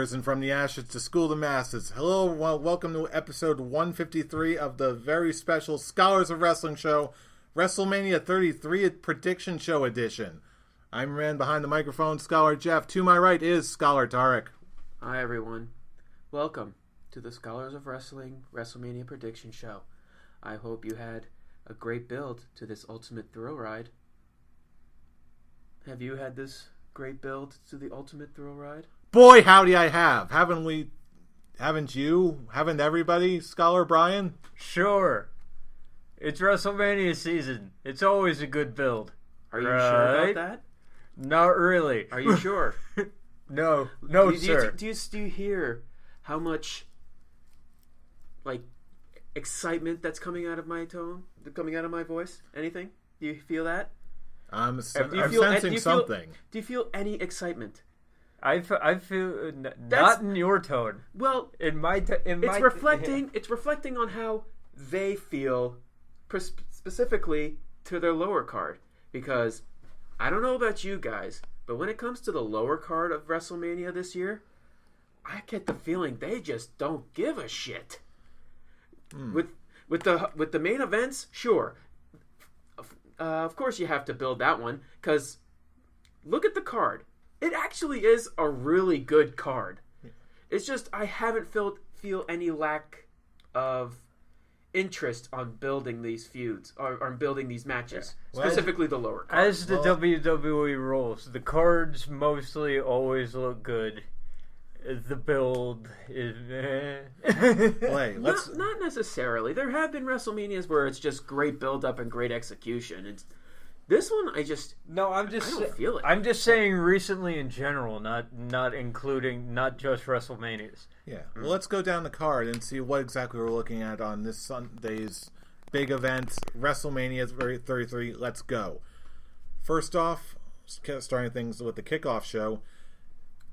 risen from the ashes to school the masses. Hello, welcome to episode 153 of the very special Scholars of Wrestling show, Wrestlemania 33 Prediction Show edition. I'm man behind the microphone, Scholar Jeff. To my right is Scholar Tarek. Hi everyone. Welcome to the Scholars of Wrestling Wrestlemania Prediction Show. I hope you had a great build to this ultimate thrill ride. Have you had this great build to the ultimate thrill ride? Boy, howdy I have. Haven't we? Haven't you? Haven't everybody, Scholar Brian? Sure. It's WrestleMania season. It's always a good build. Are you sure about that? Not really. Are you sure? No, sir. Do you hear how much, excitement that's coming out of my tone? Coming out of my voice? Anything? Do you feel that? I'm sensing something. Do you feel any excitement? I feel not in your tone. Well, it's reflecting on how they feel, specifically to their lower card. Because I don't know about you guys, but when it comes to the lower card of WrestleMania this year, I get the feeling they just don't give a shit. With the main events, sure. Of course you have to build that one, because look at the card. It actually is a really good card. It's just I haven't feel any lack of interest on building these feuds or on building these matches, specifically the lower card. As the WWE rules, the cards mostly always look good. The build is not necessarily. There have been WrestleManias where it's just great build up and great execution. This one, I don't feel it. I'm just saying recently in general, not just WrestleManias. Yeah. Well, let's go down the card and see what exactly we're looking at on this Sunday's big event, WrestleMania 33. Let's go. First off, starting things with the kickoff show,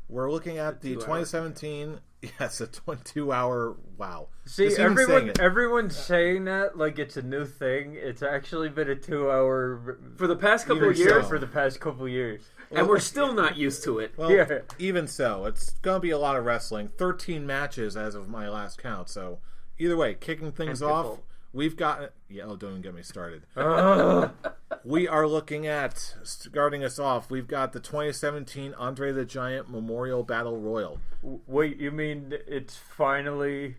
we're looking at the 2017. Yes, a 22-hour. Wow. See, everyone's saying that like it's a new thing. It's actually been a 2-hour for the past couple of years. For the past couple of years, and we're still not used to it. Well, yeah. Even so, it's gonna be a lot of wrestling. 13 matches as of my last count. So either way, kicking things off, we've got. Yeah, don't even get me started. We are looking at, starting us off, we've got the 2017 Andre the Giant Memorial Battle Royal. Wait, you mean it's finally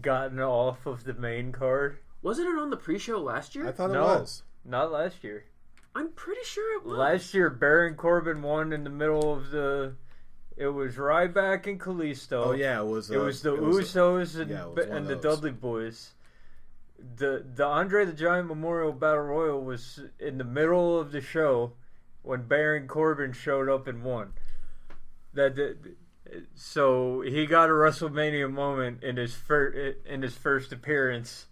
gotten off of the main card? Wasn't it on the pre-show last year? I thought it was. Not last year. I'm pretty sure it was. Last year, Baron Corbin won in the middle of the... It was Ryback and Kalisto. Oh, yeah, it was the Usos and the Dudley Boys. The Andre the Giant Memorial Battle Royal was in the middle of the show when Baron Corbin showed up and won. So he got a WrestleMania moment in his first appearance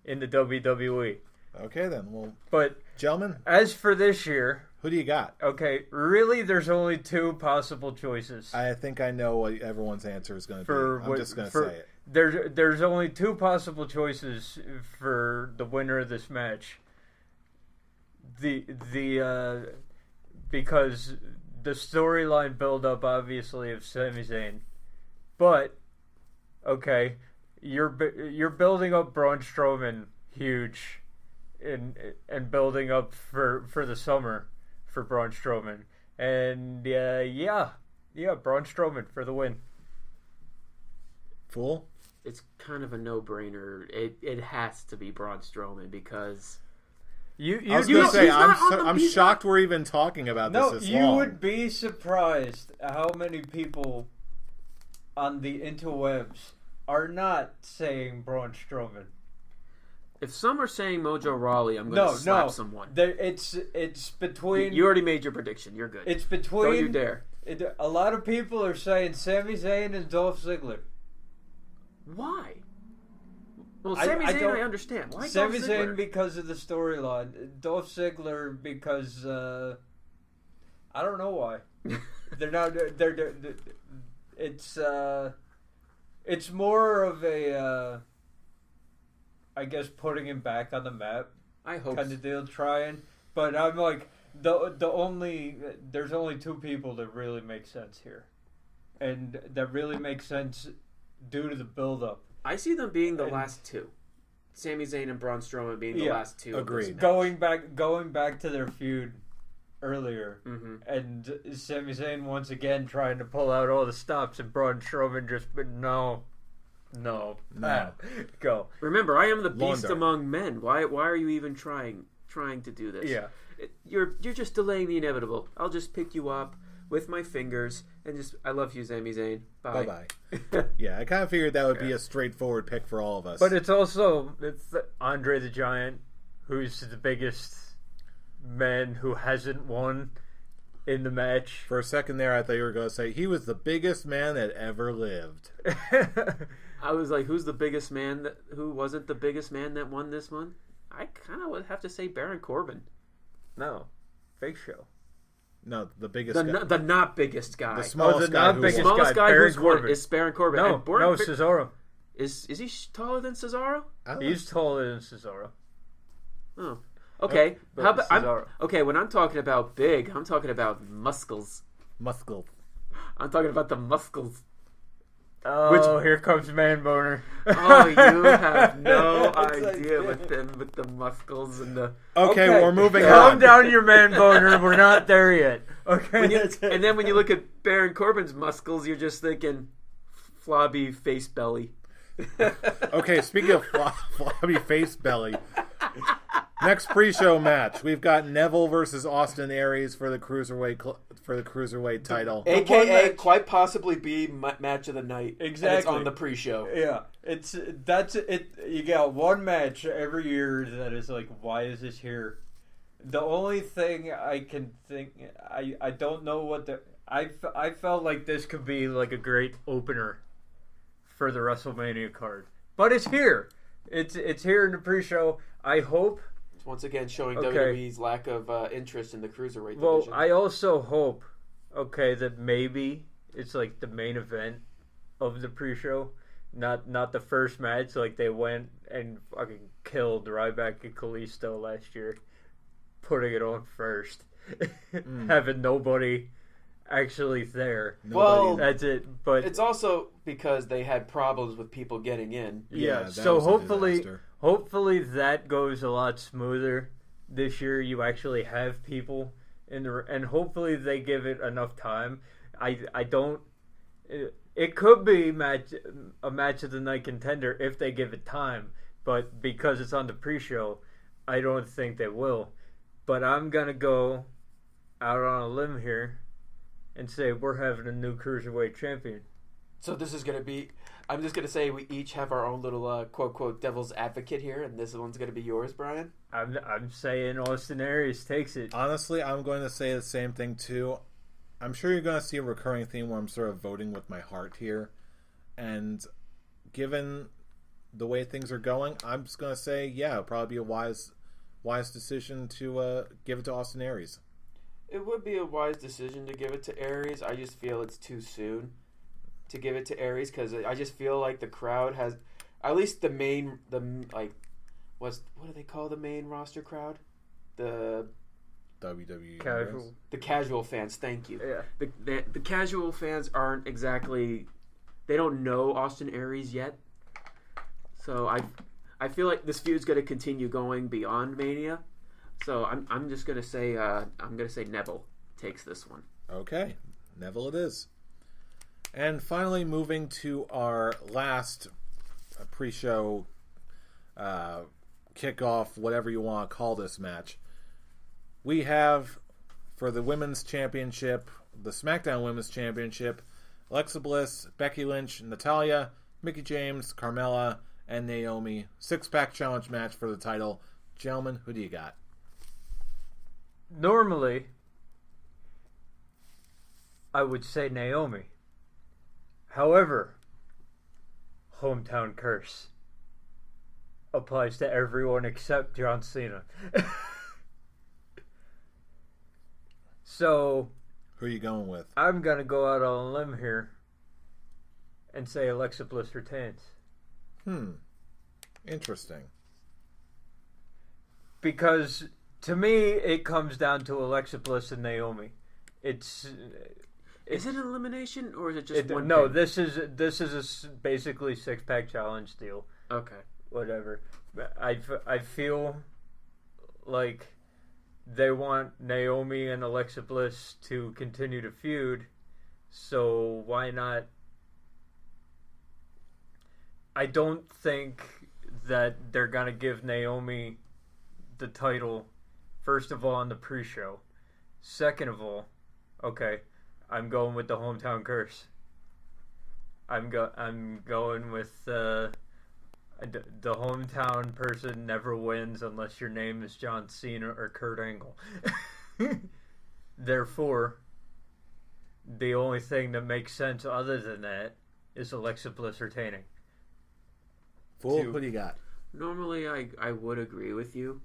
in the WWE. Okay then, well, but gentlemen, as for this year, who do you got? Okay, really, there's only two possible choices. I think I know what everyone's answer is going to be. I'm just going to say it. There's only two possible choices for the winner of this match. Because the storyline build up obviously of Sami Zayn, but okay, you're building up Braun Strowman huge, and building up for the summer for Braun Strowman, and Braun Strowman for the win. Fool. It's kind of a no-brainer. It has to be Braun Strowman because I was going to say I'm shocked we're even talking about this. You would be surprised how many people on the interwebs are not saying Braun Strowman. If some are saying Mojo Rawley, I'm going to slap someone. It's between. You already made your prediction. You're good. It's between. Don't you dare. A lot of people are saying Sami Zayn and Dolph Ziggler. Why? Well, Sami Zayn, I understand. Why Sami Zayn because of the storyline. Dolph Ziggler because I don't know why. They're not. It's more of a. I guess putting him back on the map. I hope kind of deal, trying. But I'm like there's only two people that really make sense here. and that really makes sense due to the build-up. I see them being the last two. Sami Zayn and Braun Strowman being the last two. Agreed. Going back to their feud earlier, and Sami Zayn once again trying to pull out all the stops, and Braun Strowman just, but no. Go. Remember, I am the beast among men. Why are you even trying to do this? Yeah. You're just delaying the inevitable. I'll just pick you up with my fingers and just, I love you, Sami Zayn. Bye. Yeah, I kind of figured that would be a straightforward pick for all of us. But it's Andre the Giant, who's the biggest man who hasn't won in the match. For a second there, I thought you were going to say he was the biggest man that ever lived. I was like, who's the biggest man who wasn't the biggest man that won this one? I kind of would have to say Baron Corbin. No, Fake Show. No, the biggest guy. The not biggest guy. The smallest guy. The smallest guy who's won is Baron Corbin. No, Cesaro. Is he taller than Cesaro? He's taller than Cesaro. Oh. Okay. Okay, when I'm talking about big, I'm talking about muscles. I'm talking about the muscles. Oh, here comes Man Boner. Oh, you have no idea with the muscles and the... Okay, we're moving on. Calm down your Man Boner. We're not there yet. Okay. And then when you look at Baron Corbin's muscles, you're just thinking flabby face belly. Okay, speaking of flabby face belly, next pre-show match, we've got Neville versus Austin Aries for the cruiserweight title, AKA quite possibly be match of the night. Exactly, it's on the pre-show. Yeah, that's it. You got one match every year that is like, why is this here? The only thing I can think, I don't know what I felt like this could be like a great opener for the WrestleMania card, but it's here. It's here in the pre-show. I hope. Once again, showing WWE's lack of interest in the cruiserweight division. Well, I also hope, that maybe it's like the main event of the pre-show, not the first match. Like they went and fucking killed Ryback and Kalisto last year, putting it on first, having nobody actually there. Well, that's it. But it's also because they had problems with people getting in. Yeah, so hopefully that goes a lot smoother this year. You actually have people in the, and hopefully they give it enough time. It could be a match of the night contender if they give it time, but because it's on the pre-show, I don't think they will. But I'm gonna go out on a limb here and say we're having a new cruiserweight champion. So this is going to be... I'm just going to say we each have our own little quote-quote devil's advocate here, and this one's going to be yours, Brian. I'm saying Austin Aries takes it. Honestly, I'm going to say the same thing, too. I'm sure you're going to see a recurring theme where I'm sort of voting with my heart here. And given the way things are going, I'm just going to say, yeah, it'll probably be a wise decision to give it to Austin Aries. It would be a wise decision to give it to Aries. I just feel it's too soon to give it to Aries because I just feel like the crowd has, at least what do they call the main roster crowd? The WWE casual. The casual fans. Thank you. Yeah. The casual fans aren't exactly, they don't know Austin Aries yet. So I feel like this feud's going to continue going beyond Mania. So I'm just gonna say Neville takes this one. Okay, Neville it is. And finally, moving to our last pre-show kickoff, whatever you want to call this match, we have for the Women's Championship, the SmackDown Women's Championship, Alexa Bliss, Becky Lynch, Natalya, Mickie James, Carmella, and Naomi. 6-pack challenge match for the title. Gentlemen, who do you got? Normally, I would say Naomi. However, hometown curse applies to everyone except John Cena. So, who are you going with? I'm going to go out on a limb here and say Alexa Bliss retains. Interesting. Because to me, it comes down to Alexa Bliss and Naomi. Is it an elimination or is it just one? No, pin? this is basically 6-pack challenge deal. Okay. Whatever. I feel like they want Naomi and Alexa Bliss to continue to feud, so why not? I don't think that they're gonna give Naomi the title, first of all, on the pre-show. Second of all, okay, I'm going with the hometown curse. I'm going with the hometown person never wins unless your name is John Cena or Kurt Angle. Therefore, the only thing that makes sense other than that is Alexa Bliss retaining. Fool, what do you got? Normally, I would agree with you,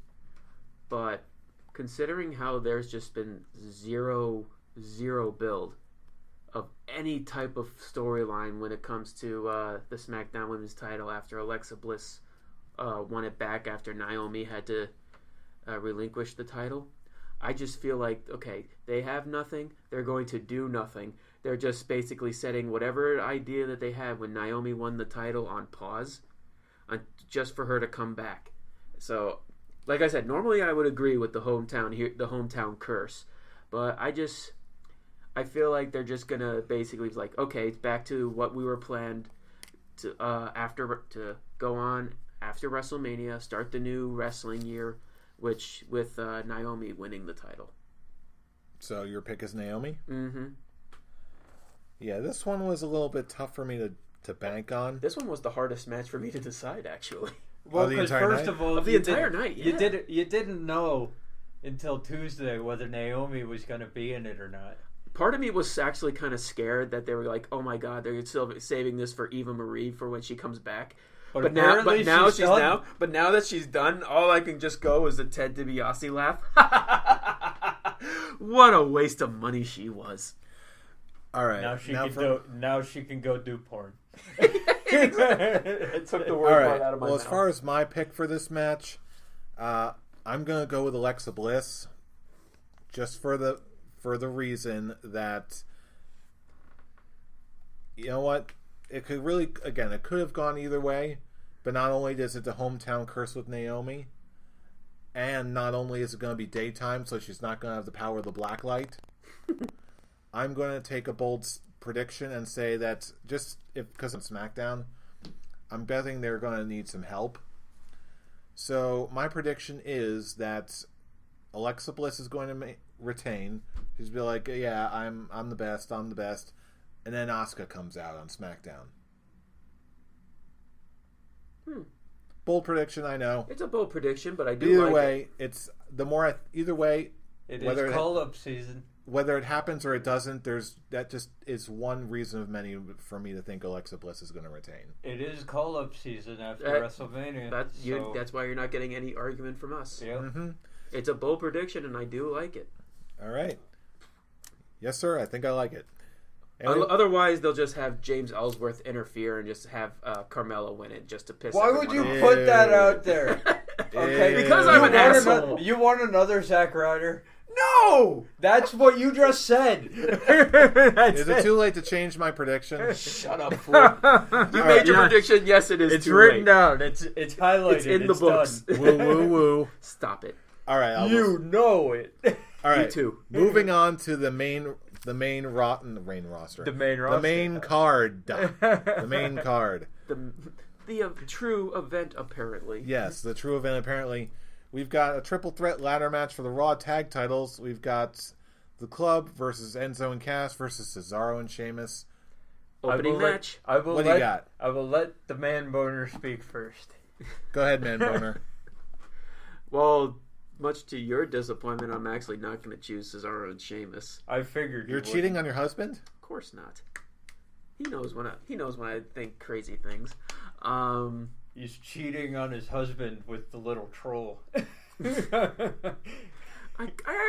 but considering how there's just been zero build of any type of storyline when it comes to the SmackDown Women's title after Alexa Bliss won it back after Naomi had to relinquish the title, I just feel like, okay, they have nothing, they're going to do nothing. They're just basically setting whatever idea that they had when Naomi won the title on pause, just for her to come back. So, like I said, normally I would agree with the hometown curse, but I feel like they're just gonna basically like, okay, it's back to what we were planned to go on after WrestleMania, start the new wrestling year, which with Naomi winning the title. So your pick is Naomi? Mm-hmm. Yeah, this one was a little bit tough for me to bank on. This one was the hardest match for me to decide, actually. Well, because first of all, the entire night, yeah. You didn't know until Tuesday whether Naomi was going to be in it or not. Part of me was actually kind of scared that they were like, "Oh my God, they're still saving this for Eva Marie for when she comes back." But now that she's done, all I can just go is the Ted DiBiase laugh. What a waste of money she was. All right, now she can go do porn. It took the word right out of my mouth. As far as my pick for this match, I'm gonna go with Alexa Bliss, just for the reason that, you know what, it could have gone either way, but not only is it the hometown curse with Naomi, and not only is it going to be daytime, so she's not going to have the power of the black light. I'm going to take a bold prediction and say that because of SmackDown, I'm betting they're going to need some help. So my prediction is that Alexa Bliss is going to retain. She's be like, yeah, I'm the best, and then Asuka comes out on SmackDown. Bold prediction, I know. It's a bold prediction, but I do either like way, it. It's the more. Either way, it is call-up season. Whether it happens or it doesn't, that just is one reason of many for me to think Alexa Bliss is going to retain. It is call-up season after WrestleMania. That's why you're not getting any argument from us. Yeah. Mm-hmm. It's a bold prediction, and I do like it. All right. Yes, sir. I think I like it. Otherwise, they'll just have James Ellsworth interfere and just have Carmella win it just to piss Why everyone would you off. put that out there? Okay, because I'm an asshole. You want another Zack Ryder? No! That's what you just said. Is it too late to change my prediction? Shut up, fool. You made your prediction. Yes, it is. It's too written late. down. It's highlighted. It's in the books. Woo, woo, woo. Stop it. All right. You know it. All right. Me too. Moving on to the main roster. The main card. The main card. The true event, apparently. Yes, the true event, apparently. We've got a triple threat ladder match for the Raw tag titles. We've got the Club versus Enzo and Cass versus Cesaro and Sheamus. Opening match. What do you got? I will let the man boner speak first. Go ahead, man boner. Well, much to your disappointment, I'm actually not going to choose Cesaro and Sheamus. I figured you're cheating on your husband. Of course not. He knows when I think crazy things. He's cheating on his husband with the little troll. I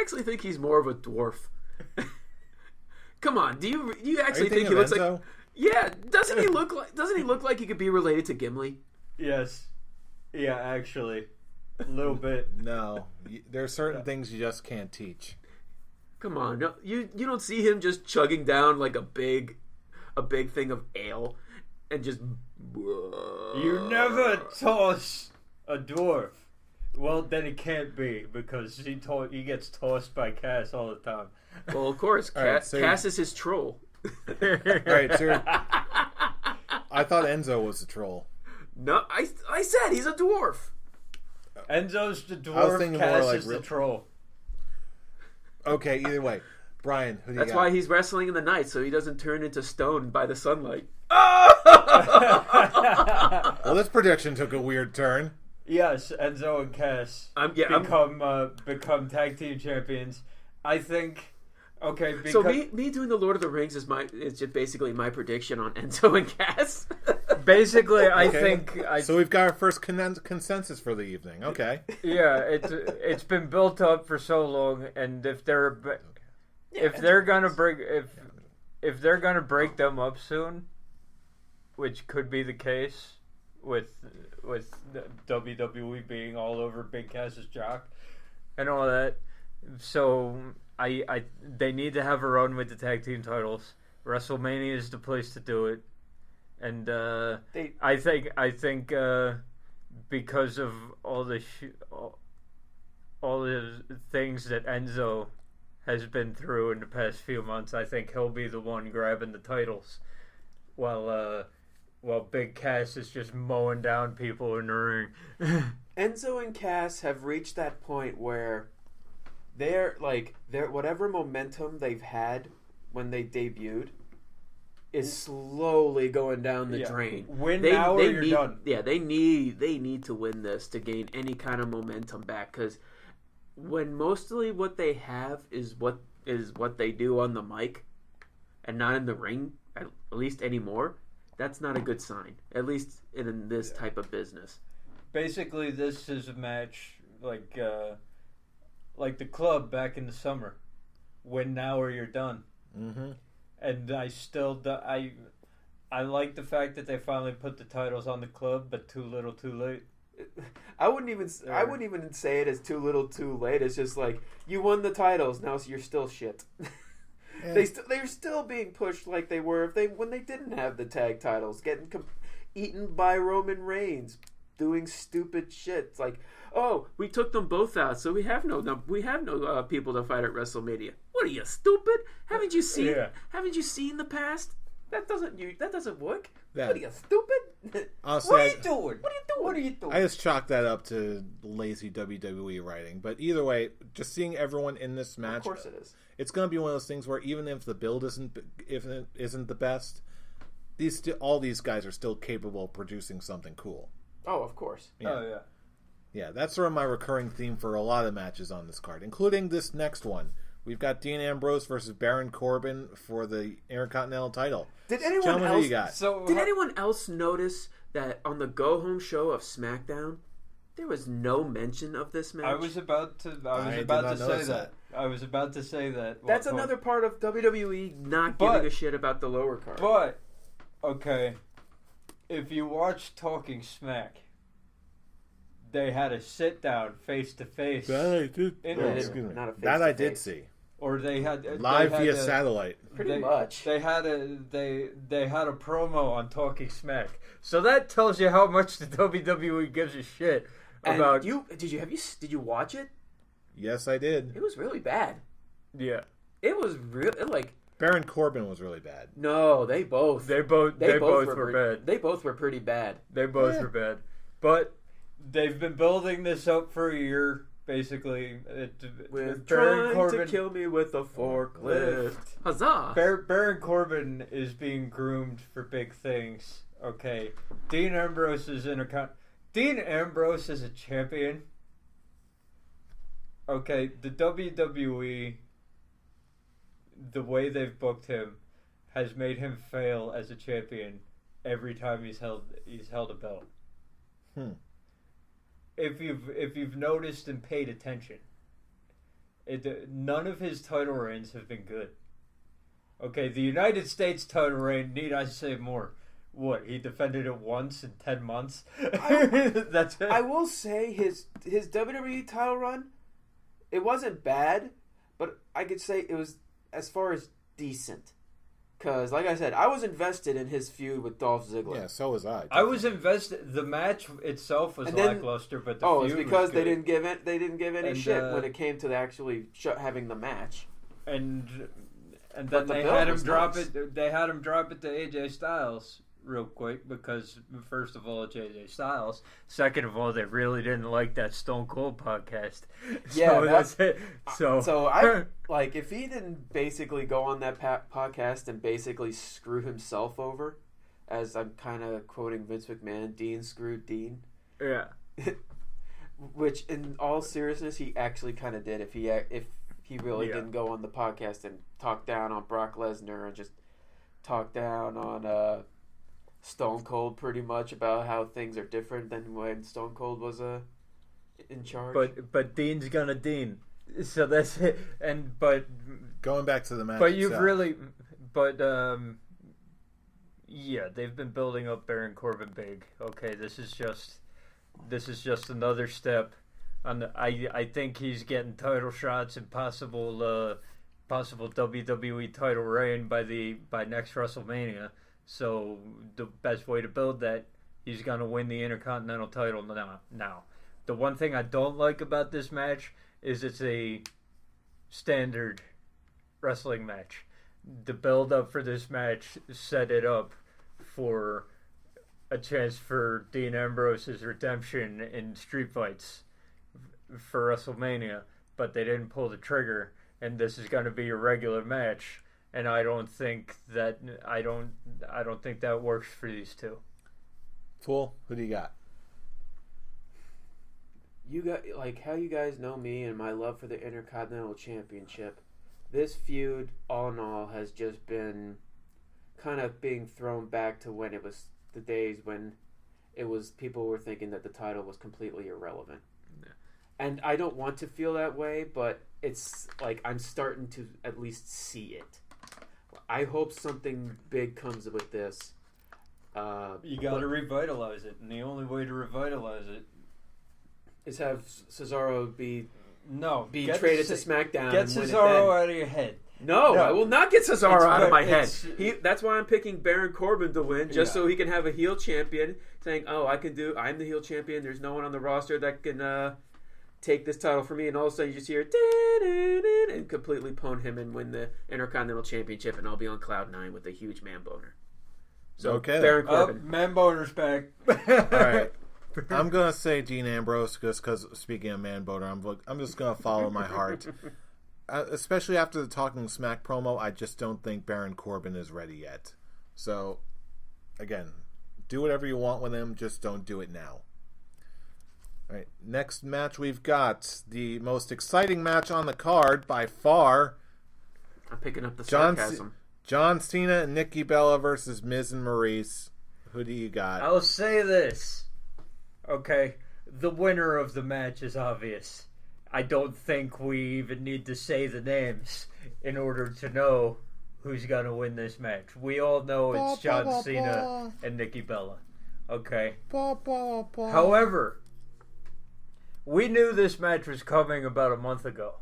actually think he's more of a dwarf. Come on, do you actually think he looks Enzo? like? Yeah, doesn't he look like he could be related to Gimli? Yes. Yeah, actually. A little bit. No. There are certain things you just can't teach. Come on, no, you don't see him just chugging down like a big thing of ale and just. You never toss a dwarf. Well, then it can't be because he gets tossed by Cass all the time. Well, of course, Cass is his troll. All right, so I thought Enzo was a troll. No, I said he's a dwarf. Enzo's the dwarf. Cass is the troll. Okay, either way, Brian, who do you got? That's why he's wrestling in the night, so he doesn't turn into stone by the sunlight. Well, this prediction took a weird turn. Yes, Enzo and Cass become tag team champions. I think. Okay, because... So me doing the Lord of the Rings is just basically my prediction on Enzo and Cass. Basically, I think. So we've got our first consensus for the evening. Okay. Yeah, it's been built up for so long, and if they're gonna break them up soon, which could be the case with WWE being all over Big Cass's jock and all that, so. They need to have a run with the tag team titles. WrestleMania is the place to do it, and I think because of all the things that Enzo has been through in the past few months, I think he'll be the one grabbing the titles, while Big Cass is just mowing down people in the ring. Enzo and Cass have reached that point where. They're whatever momentum they've had when they debuted is slowly going down the drain. Win now or you're done. Yeah, they need to win this to gain any kind of momentum back, because when mostly what they have is what they do on the mic and not in the ring, at least anymore, that's not a good sign. At least in this type of business. Basically, this is a match like the club back in the summer. Win now or you're done. Mm-hmm. And I like the fact that they finally put the titles on the club, but too little, too late. I wouldn't even say it as too little, too late. It's just like you won the titles, now you're still shit. They're still being pushed like they were when they didn't have the tag titles, getting eaten by Roman Reigns, doing stupid shit. It's like, oh, we took them both out, so we have no people to fight at WrestleMania. What are you, stupid? Haven't you seen the past? That doesn't work. Yeah. What are you, stupid? What are you doing? What are you doing? I just chalk that up to lazy WWE writing. But either way, just seeing everyone in this match, of course it is. It's going to be one of those things where even if the build isn't the best, all these guys are still capable of producing something cool. Oh, of course. Yeah. Oh, yeah. Yeah, that's sort of my recurring theme for a lot of matches on this card, including this next one. We've got Dean Ambrose versus Baron Corbin for the Intercontinental title. Did anyone Gentlemen, else? who you got? Did anyone else notice that on the go home show of SmackDown, there was no mention of this match? I was about to say that. I was about to say that. That's another part of WWE not giving a shit about the lower card. But okay, if you watch Talking Smack, they had a sit down face to face. That I did see. Or they had live via satellite. Pretty much. They had a promo on Talking Smack. So that tells you how much the WWE gives a shit about. Did you watch it? Yes, I did. It was really bad. Yeah. It was really like. Baron Corbin was really bad. No, they both were bad. They both were pretty bad. They both were bad. But they've been building this up for a year, basically. Baron Corbin to kill me with a forklift. Huzzah! Baron Corbin is being groomed for big things. Okay, Dean Ambrose is Dean Ambrose is a champion. Okay, the WWE, the way they've booked him, has made him fail as a champion every time he's held a belt. If you've noticed and paid attention, none of his title reigns have been good. Okay, the United States title reign, need I say more? What, he defended it once in 10 months? That's it. I will say his WWE title run, it wasn't bad, but I could say it was as far as decent. Because, like I said, I was invested in his feud with Dolph Ziggler. Yeah, so was I. I was invested. The match itself was lackluster, but the feud it's because was good. they didn't give any shit when it came to actually having the match. And then they had him drop it. They had him drop it to AJ Styles real quick because, first of all, it's AJ Styles. Second of all, they really didn't like that Stone Cold podcast. Yeah, that's it. So I like if he didn't basically go on that podcast and basically screw himself over, as I'm kind of quoting Vince McMahon, Dean screwed Dean. Yeah. Which, in all seriousness, he actually kind of did. If he really didn't go on the podcast and talk down on Brock Lesnar and just talk down on Stone Cold pretty much about how things are different than when Stone Cold was in charge. But Dean's gonna Dean, so that's it. But going back to the match, but you've really, they've been building up Baron Corbin big. Okay, this is just another step. I think he's getting title shots and possible WWE title reign by next WrestleMania. So the best way to build that, he's gonna win the Intercontinental title now. The one thing I don't like about this match is it's a standard wrestling match. The build up for this match set it up for a chance for Dean Ambrose's redemption in street fights for WrestleMania, but they didn't pull the trigger, and this is going to be a regular match, and I don't think that works for these two. Fool, who do you got? You got, like, how you guys know me and my love for the Intercontinental Championship. This feud, all in all, has just been kind of being thrown back to when it was the days when it was people were thinking that the title was completely irrelevant. Yeah. And I don't want to feel that way, but it's like I'm starting to at least see it. I hope something big comes with this. You got to revitalize it, and the only way to revitalize it is have Cesaro be traded to SmackDown. Get Cesaro out of your head. No, I will not get Cesaro out of my head. That's why I'm picking Baron Corbin to win, just so he can have a heel champion saying, "Oh, I'm the heel champion. There's no one on the roster that can take this title for me." And all of a sudden, you just hear and completely pwn him and win the Intercontinental Championship, and I'll be on cloud 9 with a huge man boner. So okay, Baron Corbin, man boner's back. All right. I'm gonna say Dean Ambrose just because speaking of man boner, I'm just gonna follow my heart. Especially after the Talking Smack promo, I just don't think Baron Corbin is ready yet. So, again, do whatever you want with him, just don't do it now. All right, next match we've got the most exciting match on the card by far. I'm picking up the sarcasm. John Cena and Nikki Bella versus Miz and Maryse. Who do you got? I'll say this. Okay, the winner of the match is obvious. I don't think we even need to say the names in order to know who's going to win this match. We all know it's John Cena and Nikki Bella. Okay. However, we knew this match was coming about a month ago.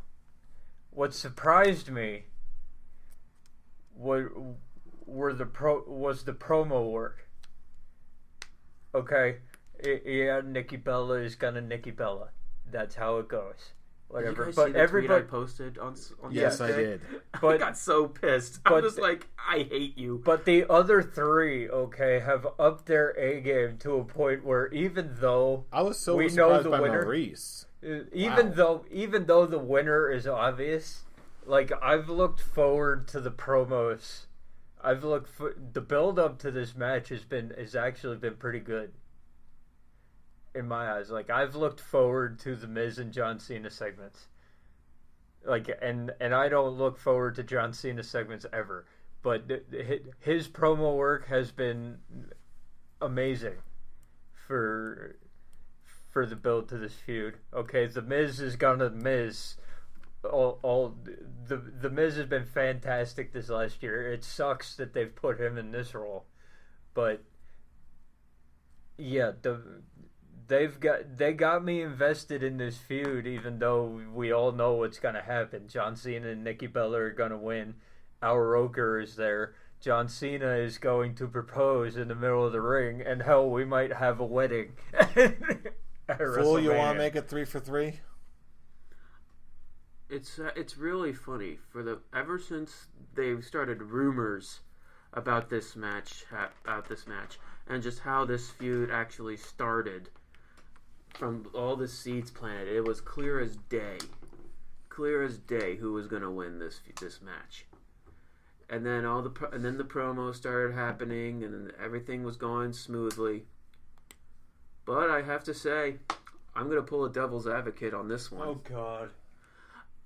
What surprised me was the promo work. Okay. Yeah, Nikki Bella is gonna Nikki Bella. That's how it goes. Whatever. Did you guys but see the everybody tweet I posted on yes, Saturday? I did. But, I got so pissed. I was like, I hate you. But the other three, okay, have upped their A game to a point where even though I was so we surprised know the by winner, Maryse. even though the winner is obvious, like I've looked forward to the promos. The build up to this match has actually been pretty good. In my eyes, like I've looked forward to the Miz and John Cena segments, like and I don't look forward to John Cena segments ever, but his promo work has been amazing for the build to this feud. Okay, the Miz is gonna Miz. The Miz has been fantastic this last year. It sucks that they've put him in this role, but yeah, they got me invested in this feud, even though we all know what's gonna happen. John Cena and Nikki Bella are gonna win. Our Roker is there. John Cena is going to propose in the middle of the ring, and hell, we might have a wedding. Fool, you want to make it 3 for 3? It's really funny ever since they've started rumors about this match, and just how this feud actually started. From all the seeds planted, it was clear as day who was going to win this match. And then the promos started happening, and then everything was going smoothly. But I have to say, I'm going to pull a devil's advocate on this one. Oh God!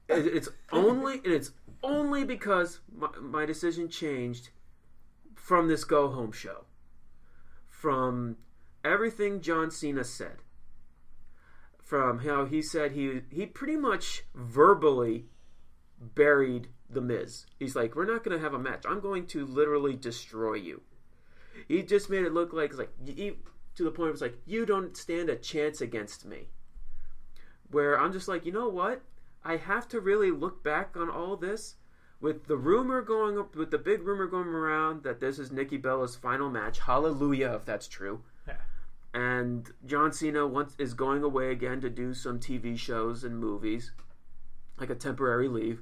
It's only because my decision changed from this go home show, from everything John Cena said, from how he said he pretty much verbally buried The Miz. He's like, we're not going to have a match. I'm going to literally destroy you. He just made it look like, to the point where it's like, you don't stand a chance against me. Where I'm just like, you know what? I have to really look back on all this with the big rumor going around that this is Nikki Bella's final match. Hallelujah, if that's true. Yeah. And John Cena is going away again to do some TV shows and movies, like a temporary leave.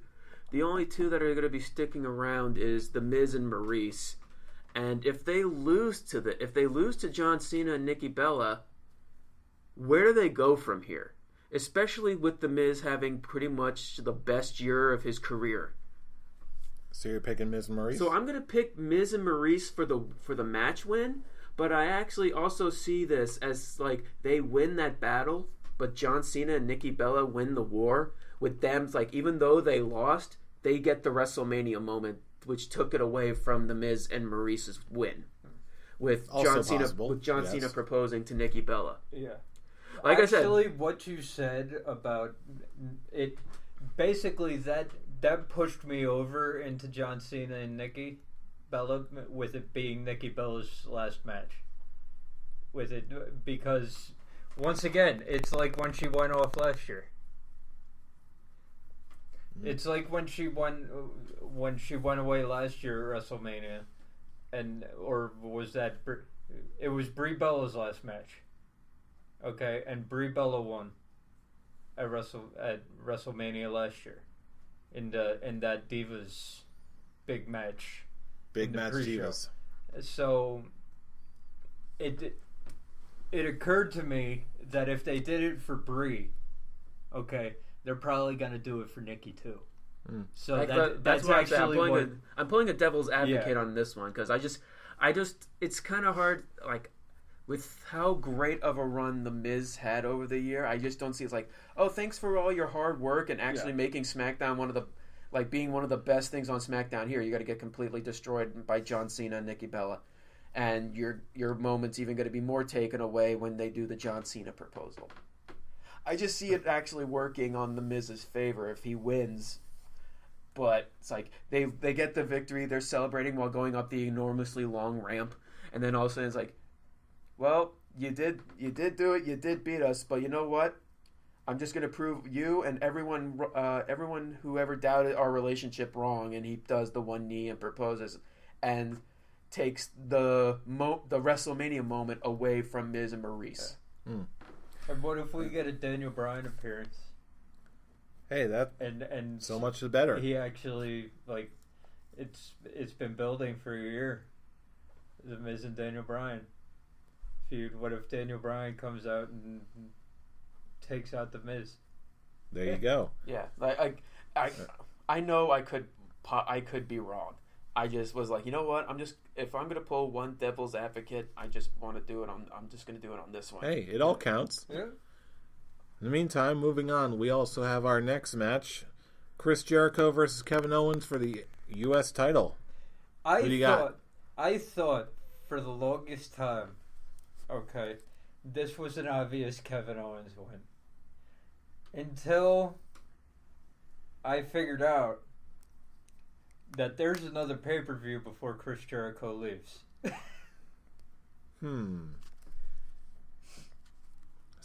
The only two that are going to be sticking around is The Miz and Maryse. And if they lose to John Cena and Nikki Bella, where do they go from here? Especially with The Miz having pretty much the best year of his career. So you're picking Miz and Maryse? So I'm going to pick Miz and Maryse for the match win, but I actually also see this as like they win that battle, but John Cena and Nikki Bella win the war. With them, like, even though they lost, they get the WrestleMania moment, which took it away from The Miz and Maryse's win. With John Cena proposing to Nikki Bella. Yeah. Like Actually, I said, what you said about it, basically that pushed me over into John Cena and Nikki Bella, with it being Nikki Bella's last match. With it, because once again, it's like when she went off last year. It's like when she went away last year at WrestleMania, it was Brie Bella's last match. Okay, and Brie Bella won at WrestleMania last year in that Divas big match. Big match Divas. So it occurred to me that if they did it for Brie, okay, they're probably gonna do it for Nikki too. So that's why actually I'm pulling a devil's advocate on this one, because I just it's kind of hard, like, with how great of a run The Miz had over the year. I just don't see it's like, oh, thanks for all your hard work and actually making SmackDown being one of the best things on SmackDown. Here, you got to get completely destroyed by John Cena and Nikki Bella, and your moment's even going to be more taken away when they do the John Cena proposal. I just see it actually working on The Miz's favor if he wins. But it's like they get the victory, they're celebrating while going up the enormously long ramp, and then all of a sudden it's like, well, you did do it, you did beat us, but you know what? I'm just going to prove you and everyone who ever doubted our relationship wrong. And he does the one knee and proposes, and takes the WrestleMania moment away from Miz and Maryse. Yeah. And what if we get a Daniel Bryan appearance? Hey, that and so much the better. He actually, like, it's been building for a year. The Miz and Daniel Bryan feud. What if Daniel Bryan comes out and takes out the Miz? There you go. Yeah, I know I could be wrong. I just was like, you know what? If I'm gonna pull one devil's advocate, I just want to do it on. I'm just gonna do it on this one. Hey, it all counts. Yeah. In the meantime, moving on, we also have our next match: Chris Jericho versus Kevin Owens for the U.S. title. I thought for the longest time, okay, this was an obvious Kevin Owens win. Until I figured out that there's another pay-per-view before Chris Jericho leaves.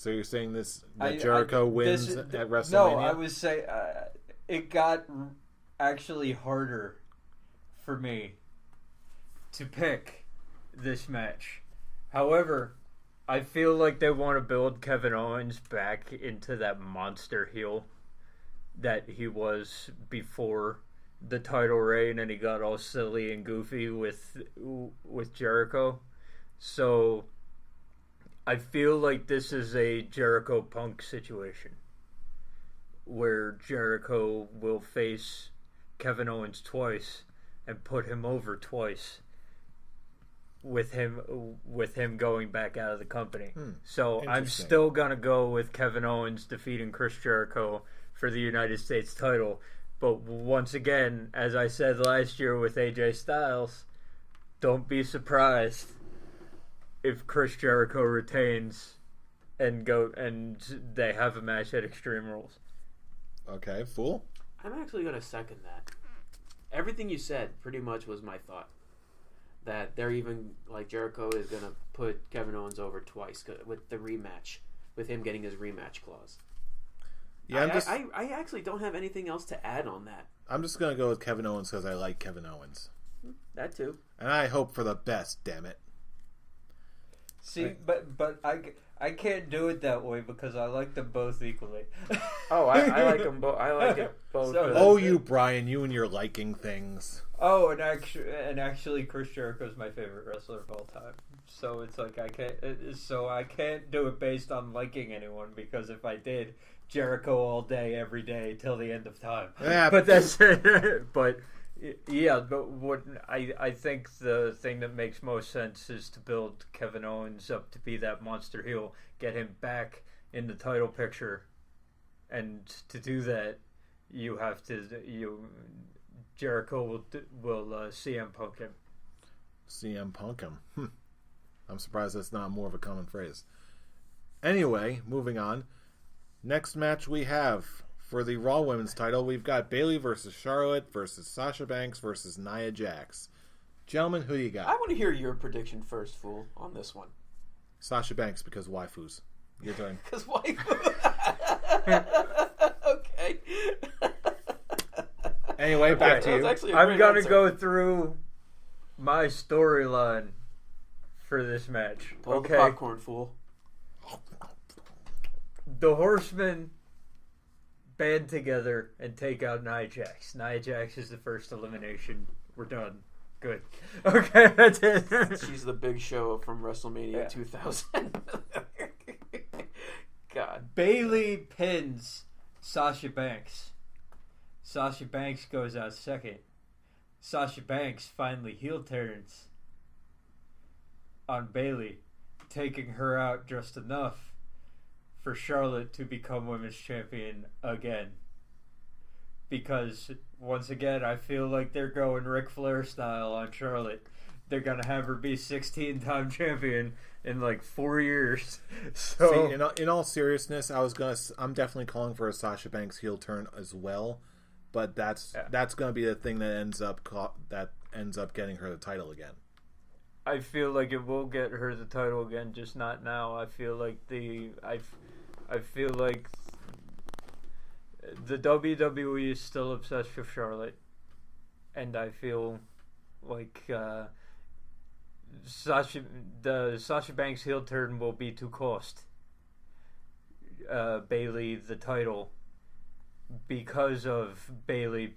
So you're saying Jericho wins at WrestleMania? No, I was saying it got actually harder for me to pick this match. However, I feel like they want to build Kevin Owens back into that monster heel that he was before the title reign, and he got all silly and goofy with Jericho. So I feel like this is a Jericho Punk situation where Jericho will face Kevin Owens twice and put him over twice with him going back out of the company. So I'm still going to go with Kevin Owens defeating Chris Jericho for the United States title. But once again, as I said last year with AJ Styles, don't be surprised if Chris Jericho retains and they have a match at Extreme Rules. Okay, Fool? I'm actually going to second that. Everything you said pretty much was my thought. That they're even, like, Jericho is going to put Kevin Owens over twice with the rematch, with him getting his rematch clause. Yeah, I actually don't have anything else to add on that. I'm just going to go with Kevin Owens because I like Kevin Owens. That too. And I hope for the best, damn it. See, but I can't do it that way because I like them both equally. Oh, I like them both. I like it both. So, you Brian, you and your liking things. Oh, and actually, Chris Jericho is my favorite wrestler of all time. So it's like I can't do it based on liking anyone, because if I did, Jericho all day, every day, till the end of time. Yeah, but that's but. Yeah, but what I think the thing that makes most sense is to build Kevin Owens up to be that monster heel, get him back in the title picture, and to do that, you have to Jericho will CM Punk him. CM Punk him. I'm surprised that's not more of a common phrase. Anyway, moving on. Next match we have. For the Raw Women's title, we've got Bayley versus Charlotte versus Sasha Banks versus Nia Jax. Gentlemen, who do you got? I want to hear your prediction first, Fool, on this one. Sasha Banks, because waifus. Your turn. Because waifus. Okay. Anyway, back to you. I'm going to go through my storyline for this match. Pull the popcorn, Fool. The Horsemen band together and take out Nia Jax. Nia Jax is the first elimination. We're done. Good. Okay, that's it. She's the big show from WrestleMania 2000. God. Bayley pins Sasha Banks. Sasha Banks goes out second. Sasha Banks finally heel turns on Bayley, taking her out just enough for Charlotte to become women's champion again. Because, once again, I feel like they're going Ric Flair style on Charlotte. They're going to have her be 16-time champion in like 4 years. So, see, in all seriousness, I'm definitely calling for a Sasha Banks heel turn as well. But that's going to be the thing that ends up getting her the title again. I feel like it will get her the title again, just not now. I feel like I feel like the WWE is still obsessed with Charlotte, and I feel like the Sasha Banks heel turn will be to cost Bayley the title because of Bayley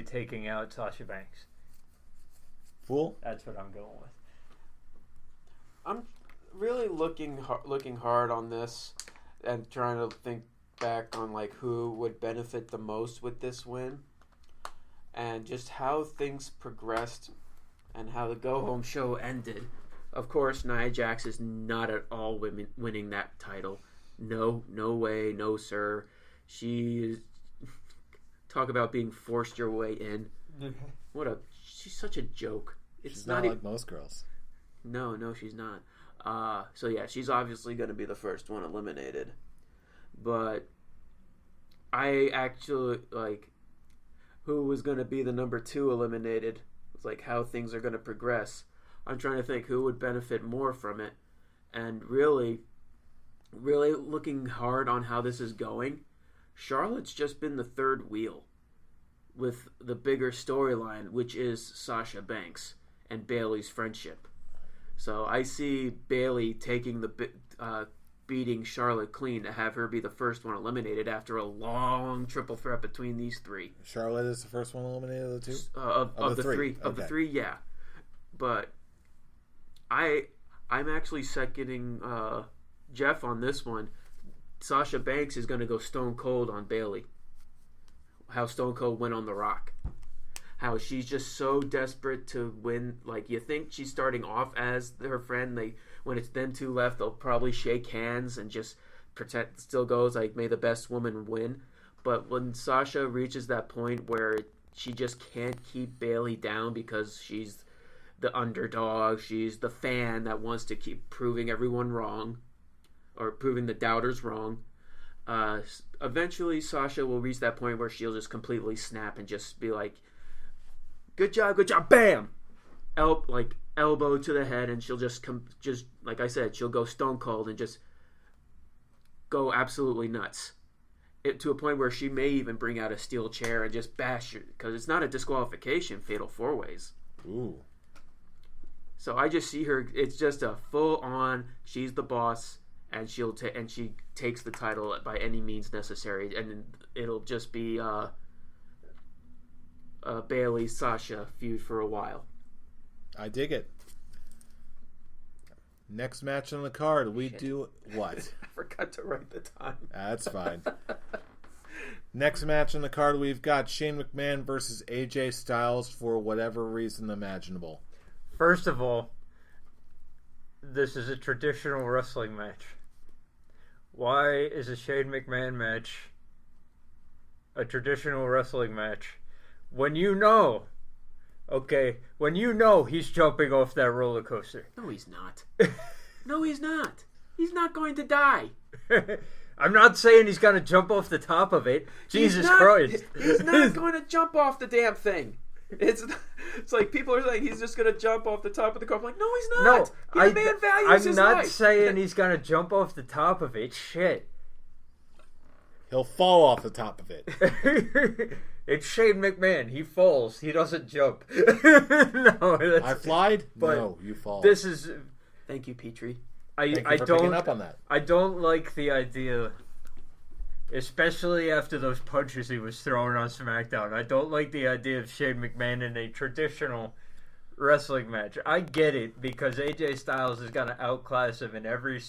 taking out Sasha Banks. Fool? That's what I'm going with. I'm really looking hard on this and trying to think back on like who would benefit the most with this win, and just how things progressed and how the go home show ended. Of course, Nia Jax is not at all winning that title. No way, no sir. She is, talk about being forced your way in. She's such a joke. She's not like most girls. No, she's not. So yeah, she's obviously going to be the first one eliminated. But I actually like who was going to be the number 2 eliminated. It's like how things are going to progress. I'm trying to think who would benefit more from it. And really, really looking hard on how this is going, Charlotte's just been the third wheel with the bigger storyline, which is Sasha Banks and Bayley's friendship. So I see Bayley taking the beating Charlotte clean to have her be the first one eliminated after a long triple threat between these three. Charlotte is the first one eliminated of the two? Of the three. Of the three, yeah. But I'm actually seconding Jeff on this one. Sasha Banks is going to go stone cold on Bayley. How Stone Cold went on The Rock. How she's just so desperate to win. Like, you think she's starting off as her friend. When it's them two left, they'll probably shake hands and just pretend it still goes like, may the best woman win. But when Sasha reaches that point where she just can't keep Bayley down because she's the underdog, she's the fan that wants to keep proving everyone wrong, or proving the doubters wrong, eventually Sasha will reach that point where she'll just completely snap and just be like, good job, bam! Elbow to the head, and she'll just like I said, she'll go stone cold and just go absolutely nuts. To a point where she may even bring out a steel chair and just bash it, because it's not a disqualification, fatal four ways. Ooh. So I just see her, it's just a full on, she's the boss, and she takes the title by any means necessary, and it'll just be Bayley Sasha feud for a while. I dig it. Next match on the card, we do what? I forgot to write the time. That's fine. Next match on the card, we've got Shane McMahon versus AJ Styles for whatever reason imaginable. First of all, this is a traditional wrestling match. Why is a Shane McMahon match a traditional wrestling match when you know he's jumping off that roller coaster? No, he's not. No, he's not. He's not going to die. I'm not saying he's going to jump off the top of it. Jesus Christ. He's not going to jump off the damn thing. It's like people are saying he's just going to jump off the top of the car. I'm like, no, he's not. No, man values his life. I'm not saying he's going to jump off the top of it. Shit. He'll fall off the top of it. It's Shane McMahon. He falls. He doesn't jump. No, I flied? No, you fall. This is... Thank you, Petrie. Thank you for picking up on that. I don't like the idea, especially after those punches he was throwing on SmackDown. I don't like the idea of Shane McMahon in a traditional wrestling match. I get it, because AJ Styles is going to outclass him in every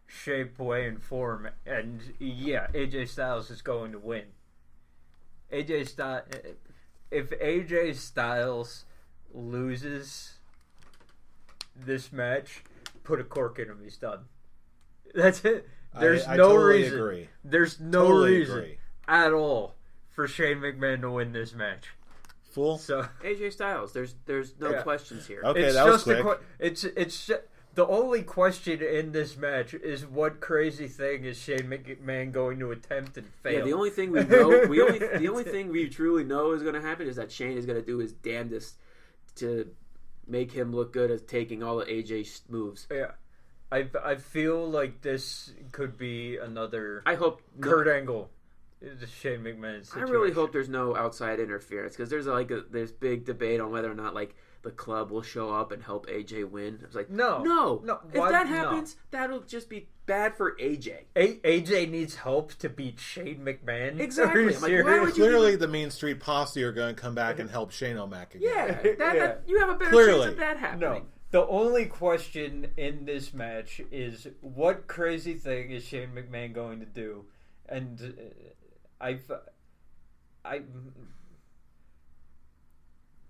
shape, way, and form. And yeah, AJ Styles is going to win. If AJ Styles loses this match, put a cork in him. He's done. That's it. There's I no totally reason. Agree. There's no totally reason agree. at all for Shane McMahon to win this match. Fool. So AJ Styles. There's no questions here. Okay, it's that was just quick. It's the only question in this match is what crazy thing is Shane McMahon going to attempt and fail. Yeah, the only thing we know, the only thing we truly know is going to happen is that Shane is going to do his damnedest to make him look good at taking all of AJ's moves. Yeah. I feel like this could be another Kurt Angle. The Shane McMahon situation. I really hope there's no outside interference, because there's big debate on whether or not the club will show up and help AJ win. I was like, no. If that happens, that'll just be bad for AJ. AJ needs help to beat Shane McMahon. Exactly. Like, why would Clearly, the Mean Street Posse are going to come back and help Shane O'Mac again. Yeah, you have a better chance of that happening. No. The only question in this match is what crazy thing is Shane McMahon going to do? And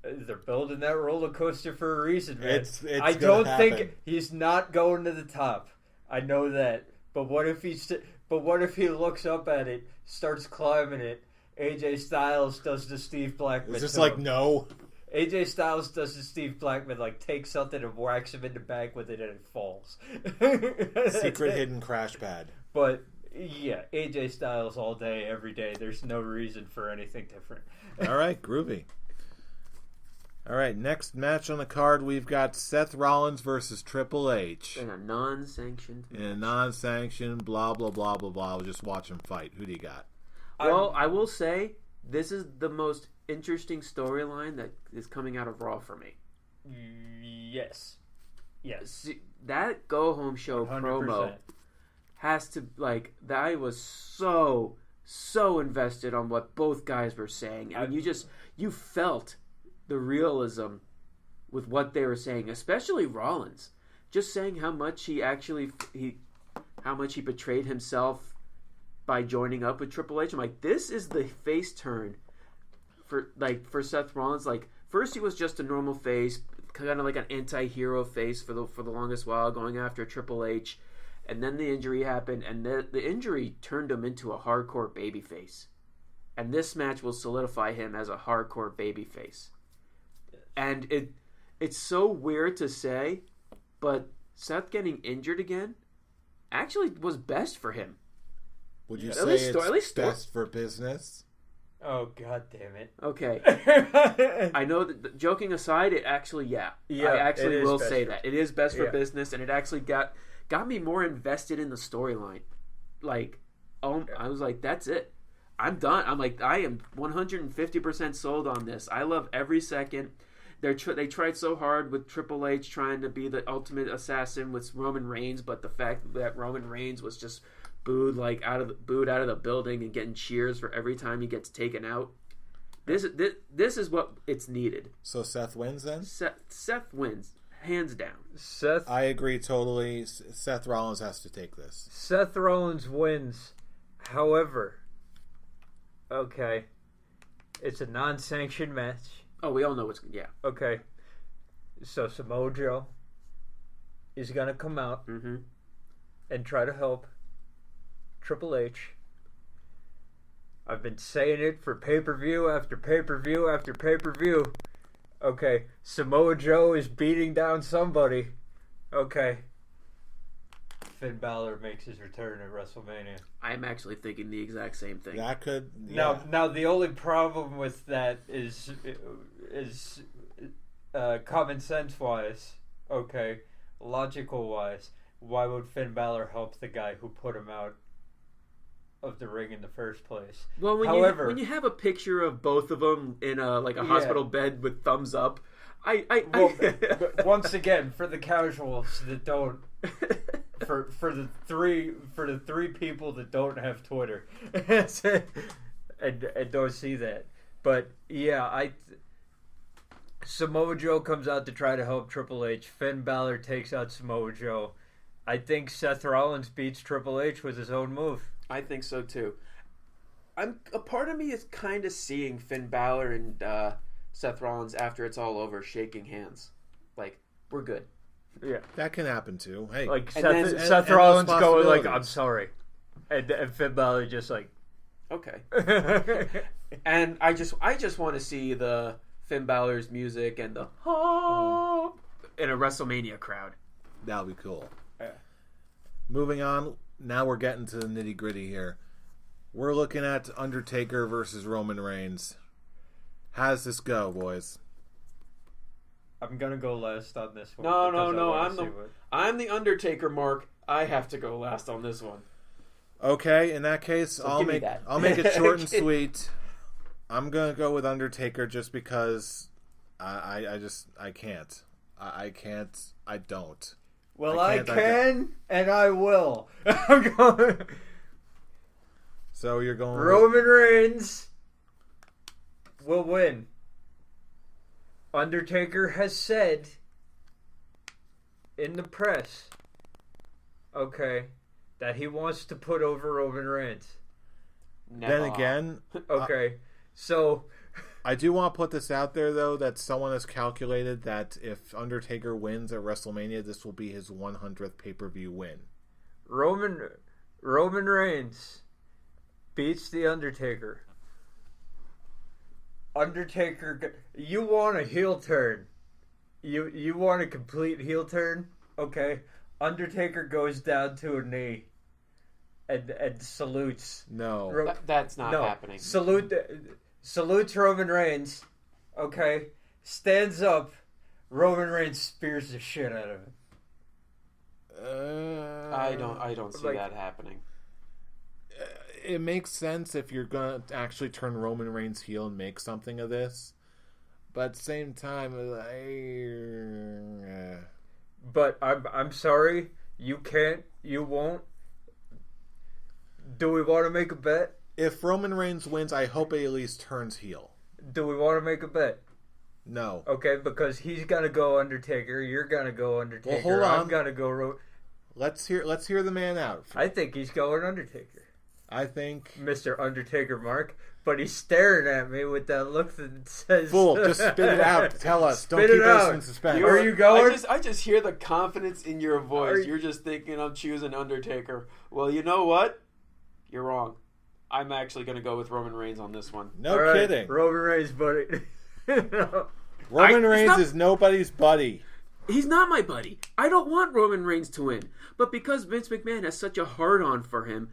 they're building that roller coaster for a reason, man. It's I don't think he's not going to the top. I know that. But what if he looks up at it, starts climbing it? AJ Styles does the Steve Blackman. Is this like no? AJ Styles does the Steve Blackman, like takes something and whacks him in the back with it and it falls. Secret hidden crash pad. But yeah, AJ Styles all day, every day. There's no reason for anything different. All right, groovy. All right, next match on the card, we've got Seth Rollins versus Triple H. In a non-sanctioned match. In a non-sanctioned, blah, blah, blah, blah, blah. We'll just watch them fight. Who do you got? Well, I will say, this is the most interesting storyline that is coming out of Raw for me. Yes. See, that Go Home Show 100%. Promo has to, like, I was so invested on what both guys were saying. And you felt the realism with what they were saying, especially Rollins. Just saying how much he betrayed himself by joining up with Triple H. I'm like, this is the face turn for Seth Rollins. Like, first he was just a normal face, kind of like an anti-hero face for the longest while, going after Triple H, and then the injury happened, and the injury turned him into a hardcore babyface, and this match will solidify him as a hardcore babyface. And it's so weird to say, but Seth getting injured again actually was best for him. Would you say it's best for business? Oh, God damn it. Okay. I know that, joking aside, it actually, I actually will say that. It is best for business, and it actually got me more invested in the storyline. Like, I was like, that's it. I'm done. I'm like, I am 150% sold on this. I love every second. They tried so hard with Triple H trying to be the ultimate assassin with Roman Reigns, but the fact that Roman Reigns was just booed out of the building and getting cheers for every time he gets taken out. This is what it's needed. So Seth wins then? Seth wins, hands down. I agree totally. Seth Rollins has to take this. Seth Rollins wins. However, okay, it's a non-sanctioned match. Oh, we all know what's... Yeah. Okay. So Samoa Joe is going to come out and try to help Triple H. I've been saying it for pay-per-view after pay-per-view after pay-per-view. Okay. Samoa Joe is beating down somebody. Okay. Finn Balor makes his return at WrestleMania. I'm actually thinking the exact same thing. That could... Yeah. Now the only problem with that is common sense wise, okay, logical wise, why would Finn Balor help the guy who put him out of the ring in the first place? Well, when you have a picture of both of them in a hospital bed with thumbs up, but once again, for the casuals that don't, for the three people that don't have Twitter and don't see that. But yeah, Samoa Joe comes out to try to help Triple H. Finn Balor takes out Samoa Joe. I think Seth Rollins beats Triple H with his own move. I think so too. A part of me is kind of seeing Finn Balor and Seth Rollins after it's all over shaking hands. Like, we're good. Yeah, that can happen too. Hey, like Seth Rollins going like, "I'm sorry," and Finn Balor just like, okay. And I just want to see the Finn Balor's music and the in a WrestleMania crowd. That'll be cool. Yeah. Moving on, now we're getting to the nitty gritty here. We're looking at Undertaker versus Roman Reigns. How does this go, boys? I'm gonna go last on this one. No. I'm the Undertaker, Mark. I have to go last on this one. Okay, in that case, so I'll make it short and sweet. I'm gonna go with Undertaker just because I can't. I can't. I don't. Well, I can and I will. I'm going. So you're going. Roman Reigns will win. Undertaker has said in the press, okay, that he wants to put over Roman Reigns. Never. Then again, okay, so I do want to put this out there though that someone has calculated that if Undertaker wins at WrestleMania, this will be his 100th pay-per-view win. Roman Reigns beats the Undertaker. Undertaker, you want a heel turn. You want a complete heel turn? Okay. Undertaker goes down to a knee and salutes. No. That's not happening. Salutes Roman Reigns. Okay. stands up, Roman Reigns spears the shit out of him. I don't see that happening. It makes sense if you're gonna actually turn Roman Reigns heel and make something of this, but at the same time, But I'm sorry, you won't. Do we want to make a bet? If Roman Reigns wins, I hope he at least turns heel. Do we want to make a bet? No. Okay, because he's gonna go Undertaker, you're gonna go Undertaker. Well, hold on. I'm gonna go. Let's hear the man out. I think he's going Undertaker. I think Mr. Undertaker Mark, but he's staring at me with that look that says, "Fool, just spit it out. Tell us. Don't keep us in suspense." Are you going? I just hear the confidence in your voice. You're just thinking I'm choosing Undertaker. Well, you know what? You're wrong. I'm actually going to go with Roman Reigns on this one. No kidding. Roman Reigns, buddy. Roman Reigns is nobody's buddy. He's not my buddy. I don't want Roman Reigns to win. But because Vince McMahon has such a hard-on for him,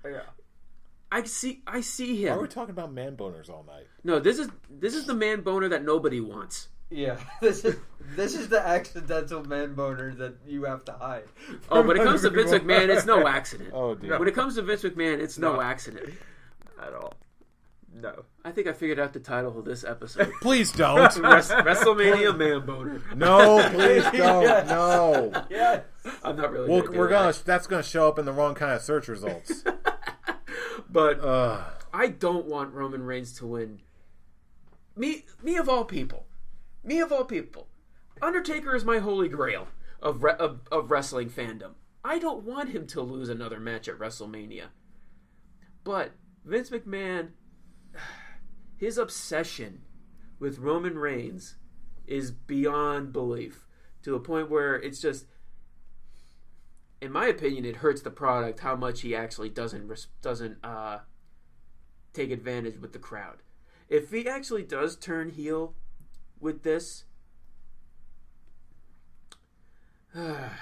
I see him. Why are we talking about man boners all night? No, this is the man boner that nobody wants. Yeah, this is the accidental man boner that you have to hide. Oh, when it comes to Vince McMahon, it's no accident. Oh, dear. When it comes to Vince McMahon, it's no accident. At all. No. I think I figured out the title of this episode. Please don't. WrestleMania Man Boner. No, please don't. Yes. No. Yes. I'm not really. That's gonna show up in the wrong kind of search results. But I don't want Roman Reigns to win. Me of all people. Undertaker is my holy grail of wrestling fandom. I don't want him to lose another match at WrestleMania. But Vince McMahon, his obsession with Roman Reigns is beyond belief, to a point where it's just, in my opinion, it hurts the product how much he actually doesn't take advantage with the crowd. If he actually does turn heel with this, and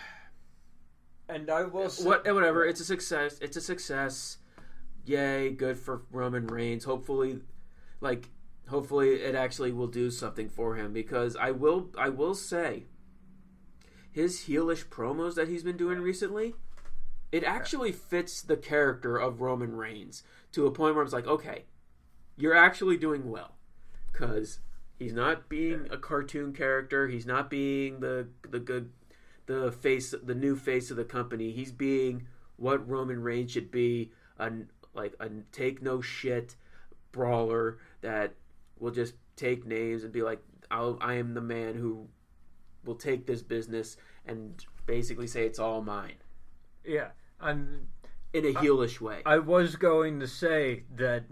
I will say, whatever, it's a success. It's a success. Yay, good for Roman Reigns. Hopefully it actually will do something for him, because I will say, his heelish promos that he's been doing recently, it actually fits the character of Roman Reigns to a point where it's like, okay, you're actually doing well, because he's not being a cartoon character. He's not being the new face of the company. He's being what Roman Reigns should be, a take no shit brawler that will just take names and be like, I am the man who will take this business and basically say it's all mine. Yeah, in a heelish way. I was going to say that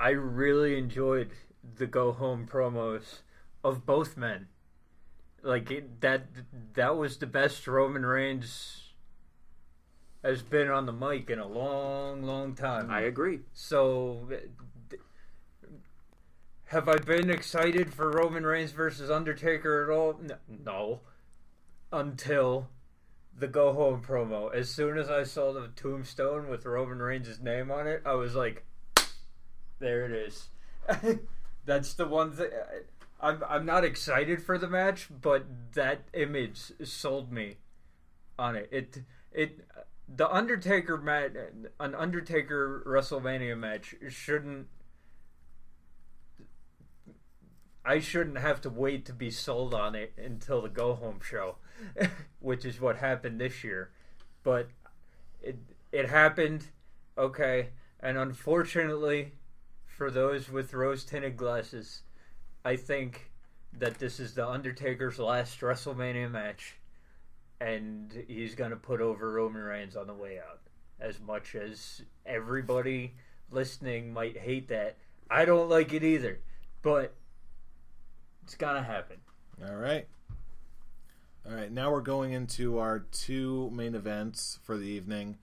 I really enjoyed the go home promos of both men. That was the best Roman Reigns has been on the mic in a long, long time. I agree. So, have I been excited for Roman Reigns versus Undertaker at all? No. Until the go home promo. As soon as I saw the tombstone with Roman Reigns' name on it, I was like, there it is. That's the one thing. I'm not excited for the match, but that image sold me on it. The Undertaker match, an Undertaker WrestleMania match I shouldn't have to wait to be sold on it until the go home show, which is what happened this year. But it happened, okay, and unfortunately for those with rose tinted glasses, I think that this is the Undertaker's last WrestleMania match. And he's going to put over Roman Reigns on the way out. As much as everybody listening might hate that, I don't like it either. But it's going to happen. All right. Now we're going into our two main events for the evening.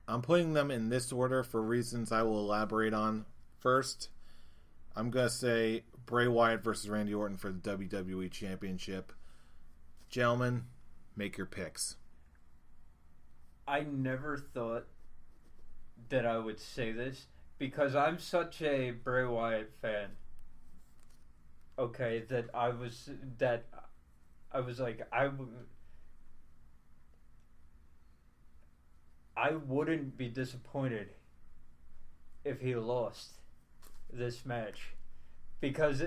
I'm putting them in this order for reasons I will elaborate on. First, I'm going to say Bray Wyatt versus Randy Orton for the WWE Championship. Gentlemen, make your picks. I never thought that I would say this because I'm such a Bray Wyatt fan okay, that I was like, I wouldn't be disappointed if he lost this match. Because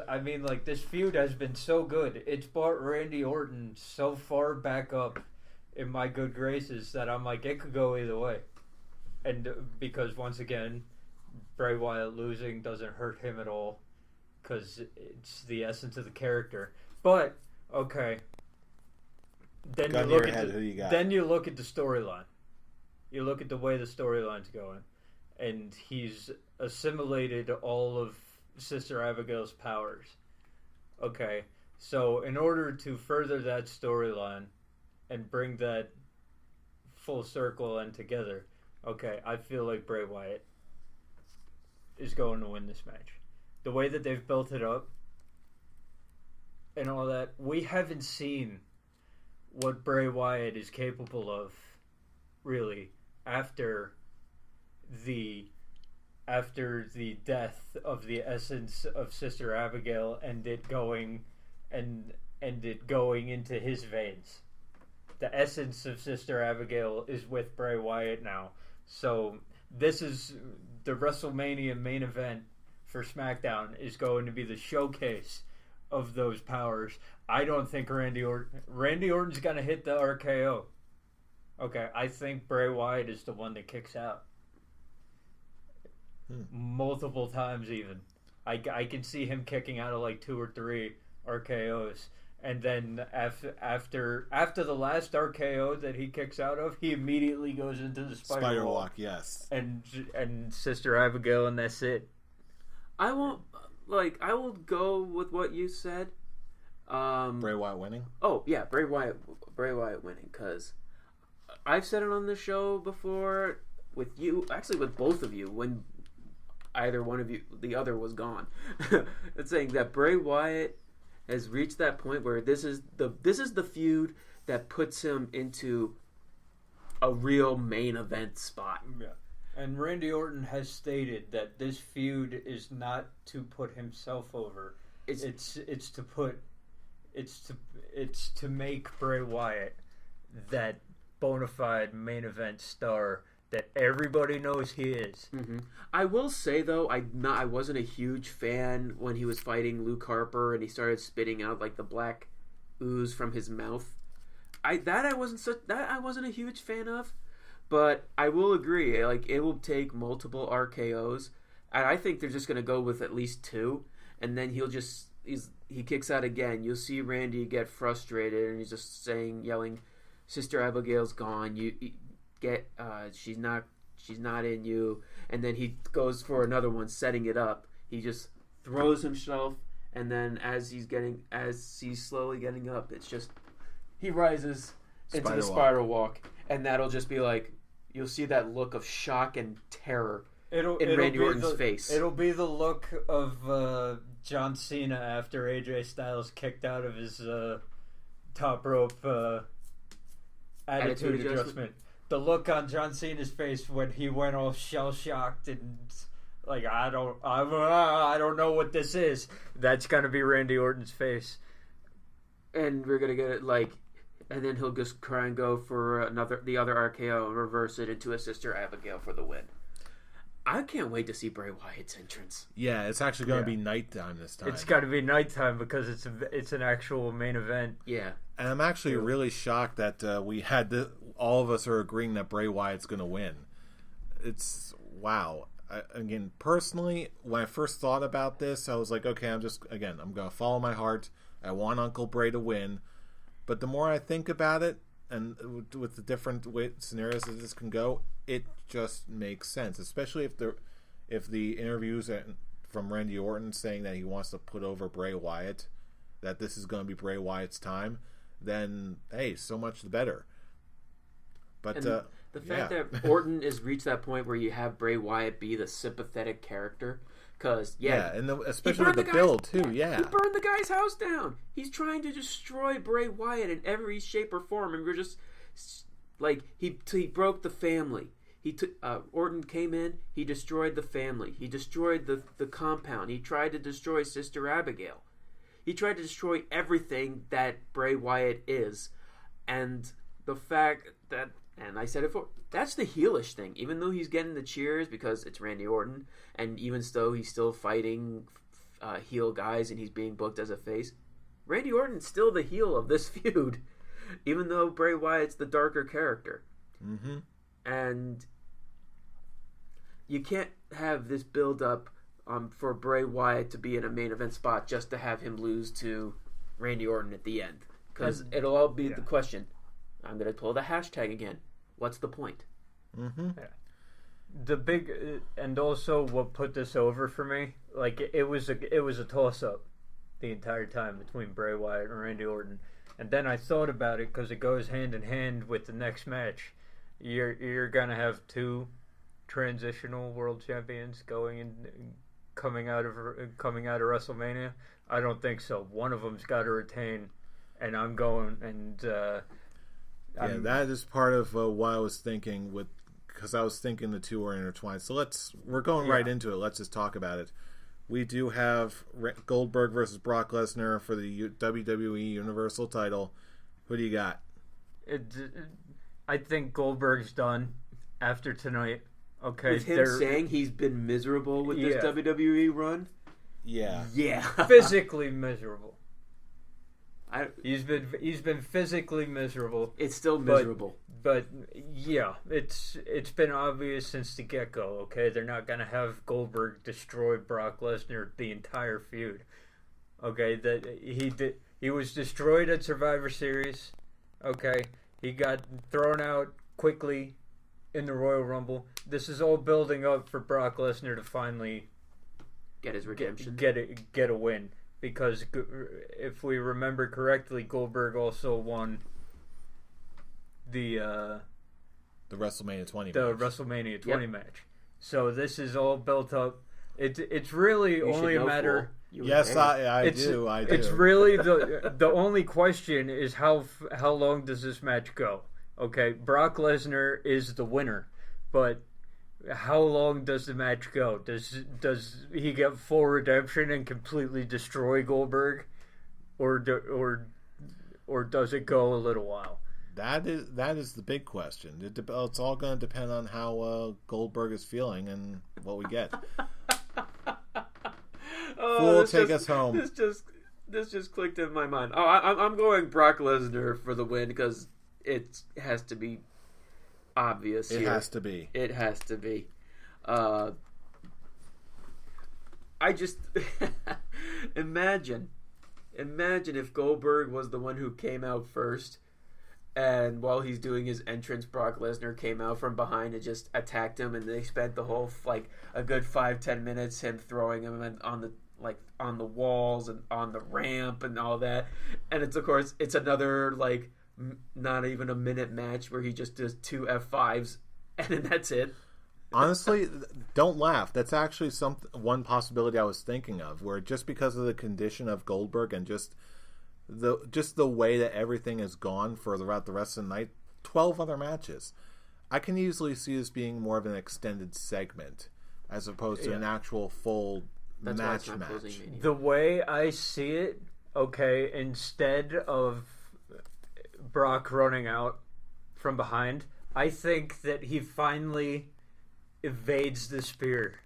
I mean, like, this feud has been so good. It's brought Randy Orton so far back up in my good graces that I'm like, it could go either way. And because, once again, Bray Wyatt losing doesn't hurt him at all, because it's the essence of the character. But, okay, then you look at the storyline. You look at the way the storyline's going, and he's assimilated all of Sister Abigail's powers. Okay, so in order to further that storyline and bring that full circle and together, okay, I feel like Bray Wyatt is going to win this match. The way that they've built it up and all that, we haven't seen what Bray Wyatt is capable of, really, after the death of the essence of Sister Abigail and it going into his veins. The essence of Sister Abigail is with Bray Wyatt now. So this is the WrestleMania main event for SmackDown, is going to be the showcase of those powers. I don't think Randy Orton's going to hit the RKO. Okay, I think Bray Wyatt is the one that kicks out. Multiple times even. I can see him kicking out of like 2 or 3 RKOs. And then after the last RKO that he kicks out of, he immediately goes into the spider walk. Yes. And Sister Abigail, and that's it. I will go with what you said. Bray Wyatt winning? Oh, yeah, Bray Wyatt winning, because I've said it on the show before with you, actually with both of you, when either one of you, the other was gone. It's saying that Bray Wyatt has reached that point where this is the feud that puts him into a real main event spot. Yeah. And Randy Orton has stated that this feud is not to put himself over. It's to make Bray Wyatt that bona fide main event star that everybody knows he is. Mm-hmm. I will say though, I wasn't a huge fan when he was fighting Luke Harper and he started spitting out like the black ooze from his mouth. I wasn't a huge fan of, but I will agree. Like, it will take multiple RKOs, and I think they're just going to go with at least 2, and then he kicks out again. You'll see Randy get frustrated, and he's just yelling, "Sister Abigail's gone. She's not in you." And then he goes for another one, setting it up. He just throws himself, and then as he's slowly getting up, it's just he rises into the spiral walk, and that'll just be like, you'll see that look of shock and terror in Randy Orton's face. It'll be the look of John Cena after AJ Styles kicked out of his top rope attitude adjustment. The look on John Cena's face when he went all shell shocked and like, I don't know what this is. That's gonna be Randy Orton's face, and we're gonna get it like, and then he'll just try and go for the other RKO and reverse it into a Sister Abigail for the win. I can't wait to see Bray Wyatt's entrance. Yeah, it's actually going to be nighttime this time. It's got to be nighttime because it's an actual main event. Yeah, and I'm actually really shocked that we had all of us are agreeing that Bray Wyatt's going to win. It's wow. Again, personally, when I first thought about this, I was like, okay, I'm going to follow my heart. I want Uncle Bray to win. But the more I think about it, and with the different scenarios that this can go, it just makes sense. Especially if the interviews from Randy Orton saying that he wants to put over Bray Wyatt, that this is going to be Bray Wyatt's time, then hey, so much the better. But the fact that Orton has reached that point where you have Bray Wyatt be the sympathetic character. Because, and especially with the build, too, yeah. He burned the guy's house down. He's trying to destroy Bray Wyatt in every shape or form. And we're just, like, he broke the family. Orton came in. He destroyed the family. He destroyed the compound. He tried to destroy Sister Abigail. He tried to destroy everything that Bray Wyatt is, and the fact that, and I said it before, that's the heelish thing. Even though he's getting the cheers because it's Randy Orton, and even though he's still fighting heel guys and he's being booked as a face, Randy Orton's still the heel of this feud, even though Bray Wyatt's the darker character. Mm-hmm. And you can't have this build up for Bray Wyatt to be in a main event spot just to have him lose to Randy Orton at the end. Because it'll all be the question. I'm going to pull the hashtag again. What's the point? Mm-hmm. Yeah. The big and also what put this over for me, like it was a toss up the entire time between Bray Wyatt and Randy Orton, and then I thought about it because it goes hand in hand with the next match. You're gonna have two transitional world champions coming out of WrestleMania. I don't think so. One of them's got to retain, and I'm going and. That is part of what I was thinking because I was thinking the two are intertwined. So we're going right into it. Let's just talk about it. We do have Goldberg versus Brock Lesnar for the WWE Universal title. Who do you got? I think Goldberg's done after tonight. Okay, with him saying he's been miserable with this WWE run. Yeah, physically miserable. He's been physically miserable. It's still miserable. But yeah, it's been obvious since the get-go, okay? They're not going to have Goldberg destroy Brock Lesnar the entire feud. Okay, that he was destroyed at Survivor Series. Okay, he got thrown out quickly in the Royal Rumble. This is all building up for Brock Lesnar to finally get his redemption. Get a win. Because if we remember correctly, Goldberg also won the WrestleMania 20 the match. WrestleMania 20 match. So this is all built up. It's really only a matter. Yes, I do. It's really the only question is how long does this match go? Okay, Brock Lesnar is the winner, but how long does the match go? Does he get full redemption and completely destroy Goldberg, or does it go a little while? That is the big question. It's all going to depend on how Goldberg is feeling and what we get. Fool, take us home. This just clicked in my mind. Oh, I'm going Brock Lesnar for the win because it has to be obvious. It has to be. It has to be. I just imagine if Goldberg was the one who came out first, and while he's doing his entrance, Brock Lesnar came out from behind and just attacked him, and they spent the whole a good 5-10 minutes him throwing him on the walls and on the ramp and all that, and it's another not even a minute match where he just does 2 F5s and then that's it. Honestly, don't laugh. That's actually one possibility I was thinking of, where just because of the condition of Goldberg and just the way that everything has gone throughout the rest of the night, 12 other matches, I can easily see this being more of an extended segment as opposed to an actual full match. The way I see it, okay, instead of Brock running out from behind, I think that he finally evades the spear.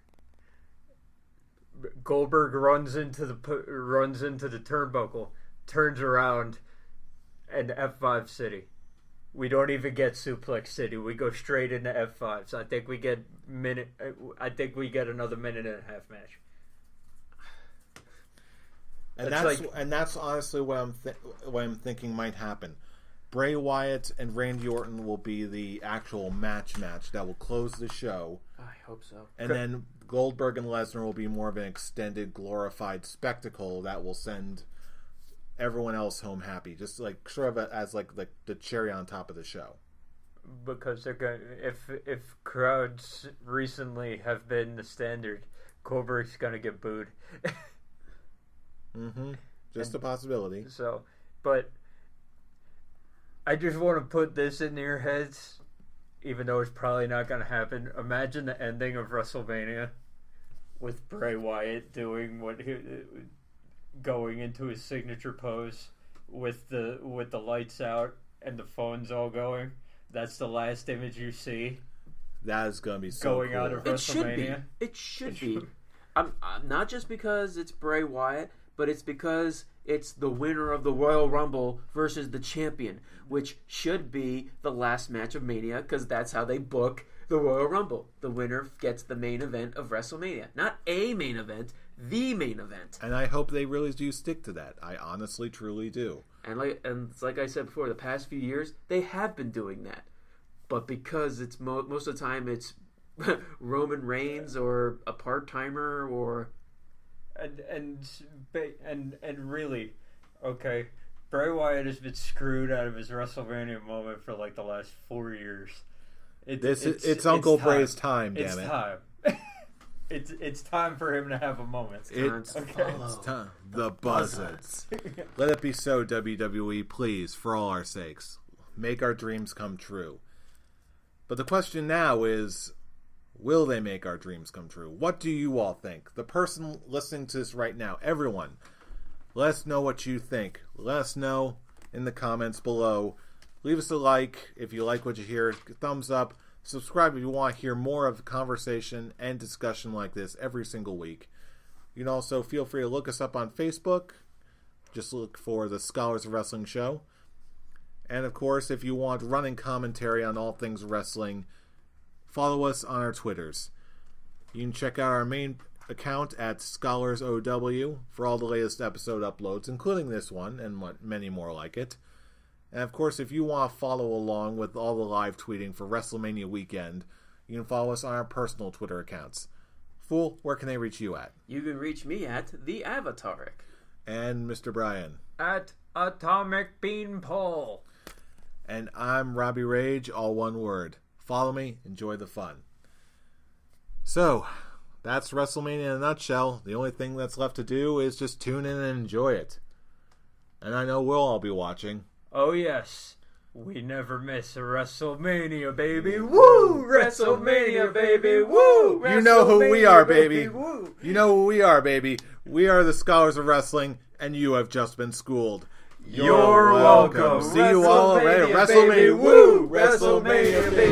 Goldberg runs into the turnbuckle, turns around, and F5 City. We don't even get Suplex City. We go straight into F5s. I think we get another minute and a half match. And that's honestly what I'm thinking might happen. Bray Wyatt and Randy Orton will be the actual match that will close the show. I hope so. And then Goldberg and Lesnar will be more of an extended, glorified spectacle that will send everyone else home happy, just sort of as the cherry on top of the show. Because they're going, if crowds recently have been the standard, Goldberg's gonna get booed. Just a possibility. So, but I just want to put this in your heads. even though it's probably not going to happen. Imagine the ending of WrestleMania with Bray Wyatt doing going into his signature pose with the lights out and the phones all going. That's the last image you see. That is going to be so going cool. out of WrestleMania. It should be. I'm not just because it's Bray Wyatt, but it's because it's the winner of the Royal Rumble versus the champion, which should be the last match of Mania, because that's how they book the Royal Rumble. The winner gets the main event of WrestleMania. Not a main event, the main event. And I hope they really do stick to that. I honestly, truly do. And like I said before, the past few years, they have been doing that. But because it's most of the time it's Roman Reigns or a part-timer or... And really, okay, Bray Wyatt has been screwed out of his WrestleMania moment for like the last 4 years. It's Uncle Bray's time, damn it. It's time. It's time for him to have a moment. It's time. The buzzards. Let it be so, WWE, please, for all our sakes. Make our dreams come true. But the question now is, will they make our dreams come true? What do you all think? The person listening to this right now, everyone, let us know what you think. Let us know in the comments below. Leave us a like if you like what you hear. Thumbs up. Subscribe if you want to hear more of the conversation and discussion like this every single week. You can also feel free to look us up on Facebook. Just look for the Scholars of Wrestling Show. And of course, if you want running commentary on all things wrestling, follow us on our Twitters. You can check out our main account at ScholarsOW for all the latest episode uploads, including this one and many more like it. And of course, if you want to follow along with all the live tweeting for WrestleMania weekend, you can follow us on our personal Twitter accounts. Fool, where can they reach you at? You can reach me at The Avataric. And Mr. Brian. At Atomic Beanpole. And I'm Robbie Rage, all one word. Follow me, enjoy the fun. So, that's WrestleMania in a nutshell. The only thing that's left to do is just tune in and enjoy it. And I know we'll all be watching. Oh yes, we never miss a WrestleMania, baby. Woo! WrestleMania, baby. Woo! You know who we are, baby. Woo! You know who we are, baby. We are the Scholars of Wrestling, and you have just been schooled. You're welcome. See you all at WrestleMania. Woo! WrestleMania, baby.